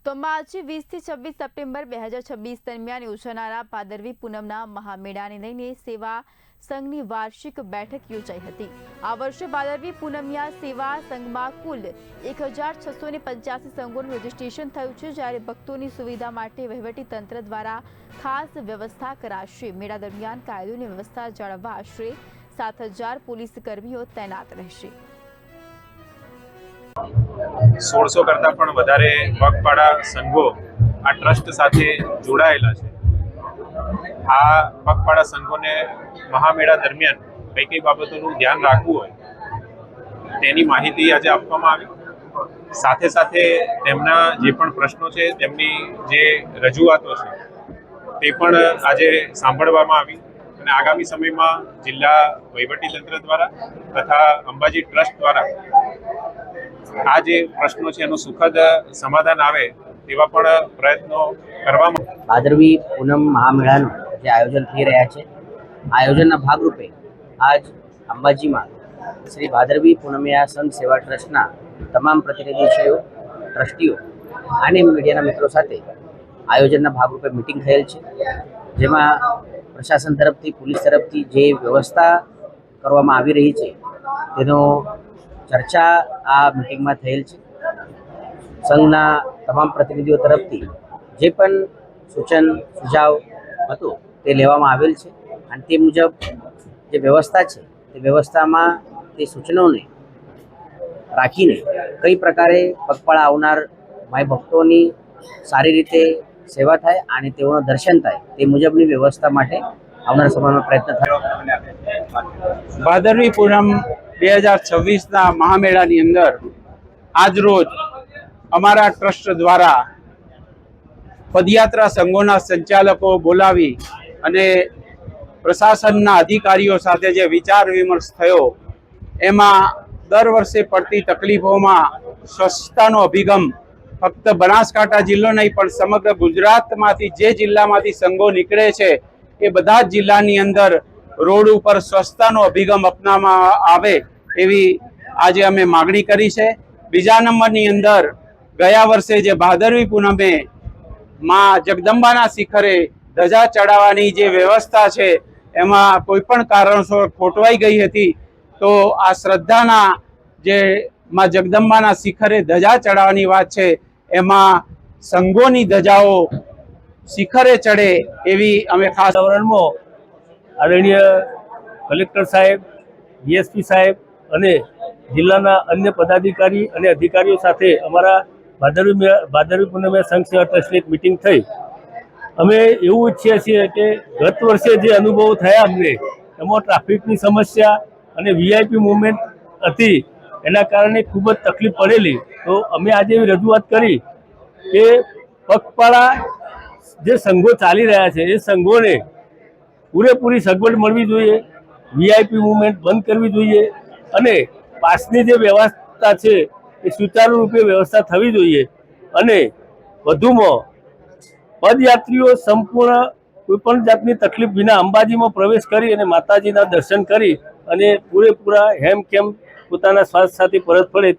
તો માર્ચ 20 થી 26 સપ્ટેમ્બર 2026 દરમિયાન યોજાનારા ભાદરવી પૂનમના મહામેળાને લઈને સેવા સંઘની વાર્ષિક બેઠક યોજાઈ હતી। આ વર્ષે ભાદરવી પૂનમિયા સેવા સંઘમાં કુલ 1685 સંઘોનું રજીસ્ટ્રેશન થયું છે, જ્યારે ભક્તોની સુવિધા માટે વહીવટી તંત્ર દ્વારા ખાસ વ્યવસ્થા કરાશે। મેળા દરમિયાન કાયદોની વ્યવસ્થા જાળવવા આશરે 7000 પોલીસ કર્મીઓ તૈનાત રહેશે। 1600 કરતાં પણ વધારે પગપાળા સંઘો આ ટ્રસ્ટ સાથે જોડાયેલા છે। આ પગપાળા સંઘોને મહામેળા દરમિયાન કઈ કઈ બાબતોનું ધ્યાન રાખવું હોય તેની માહિતી આજે આપવામાં આવી। સાથે સાથે તેમના જે પણ પ્રશ્નો છે, તેમની જે રજૂઆતો છે તે પણ આજે સાંભળવામાં આવી અને આગામી સમયમાં જિલ્લા વહીવટીતંત્ર દ્વારા તથા અંબાજી ટ્રસ્ટ દ્વારા આ જે પ્રશ્નો છે એનું સુખદ સમાધાન આવે તેવા પણ પ્રયત્નો કરવામાં। ભાદરવી પૂનમ મહામેળાનું જે આયોજન થઈ રહ્યા છે, આયોજનના ભાગરૂપે આજ અંબાજીમાં શ્રી ભાદરવી પૂનમિયા સંઘ સેવા ટ્રસ્ટના તમામ પ્રતિનિધિઓ, ટ્રસ્ટીઓ અને મીડિયાના મિત્રો સાથે આયોજનના ભાગરૂપે મિટિંગ થયેલ છે, જેમાં પ્રશાસન તરફથી, પોલીસ તરફથી જે વ્યવસ્થા કરવામાં આવી રહી છે તેનો ચર્ચા આ મિટિંગમાં થયેલ છે। સંઘના તમામ પ્રતિનિધિઓ તરફથી જે પણ સૂચન સુઝાવ હતો તે લેવામાં આવેલ છે અને તે મુજબ જે વ્યવસ્થા છે તે વ્યવસ્થામાં તે સૂચનોને રાખીને કઈ પ્રકારે પગપાળા આવનાર માય ભક્તોની સારી રીતે સેવા થાય અને તેઓનું દર્શન થાય તે મુજબની વ્યવસ્થા માટે આવનાર સમયમાં પ્રયત્ન થાય। ભાદરવી પૂનમ 2026ના મહામેળાની અંદર આજરોજ અમારા ટ્રસ્ટ દ્વારા પદયાત્રા સંઘોના સંચાલકો બોલાવી અને પ્રશાસનના અધિકારીઓ સાથે જે વિચાર વિમર્શ થયો એમાં દર વર્ષે પડતી તકલીફોમાં સ્વચ્છતાનો અભિગમ ફક્ત બનાસકાંઠા જિલ્લો નહીં પણ સમગ્ર ગુજરાતમાંથી જે જિલ્લામાંથી સંઘો નીકળે છે એ બધા જ જિલ્લાની અંદર રોડ ઉપર સ્વચ્છતાનો અભિગમ અપનાવવામાં આવે એવી આજે અમે માગણી કરી છે। બીજા નંબરની અંદર ગયા વર્ષે જે ભાદરવી પૂનમે માં જગદંબાના શિખરે ધજા ચડાવવાની જે વ્યવસ્થા છે એમાં કોઈ પણ કારણસર ખોટવાઈ ગઈ હતી, તો આ શ્રદ્ધાના જે માં જગદંબાના શિખરે ધજા ચડાવવાની વાત છે એમાં સંઘોની ધજાઓ શિખરે ચડે એવી અમે ખાસ વાતાવરણમાં આદરણીય કલેક્ટર સાહેબ, ડીએસપી સાહેબ અને જિલ્લાના અન્ય પદાધિકારી અને અધિકારીઓ સાથે અમારા ભાદરવી પૂનમે સંઘ સેવા ટ્રસ્ટની એક મિટિંગ થઈ। અમે એવું ઈચ્છીએ છીએ કે ગત વર્ષે જે અનુભવો થયા અમને એમાં ટ્રાફિકની સમસ્યા અને વીઆઈપી મુવમેન્ટ હતી, એના કારણે ખૂબ જ તકલીફ પડેલી। તો અમે આજે એવી રજૂઆત કરી કે પગપાળા જે સંઘો ચાલી રહ્યા છે એ સંઘોને પૂરેપૂરી સગવડ મળવી જોઈએ, વીઆઈપી મુવમેન્ટ બંધ કરવી જોઈએ અને પાસની જે વ્યવસ્થા છે એ સુચારુ રૂપે વ્યવસ્થા થવી જોઈએ અને વધુમાં પદયાત્રીઓ સંપૂર્ણ કોઈપણ જાતની તકલીફ વિના અંબાજીમાં પ્રવેશ કરી અને માતાજીના દર્શન કરી અને પૂરેપૂરા હેમખેમ પોતાના સ્વાસ્થ્ય સાથે પરત ફરે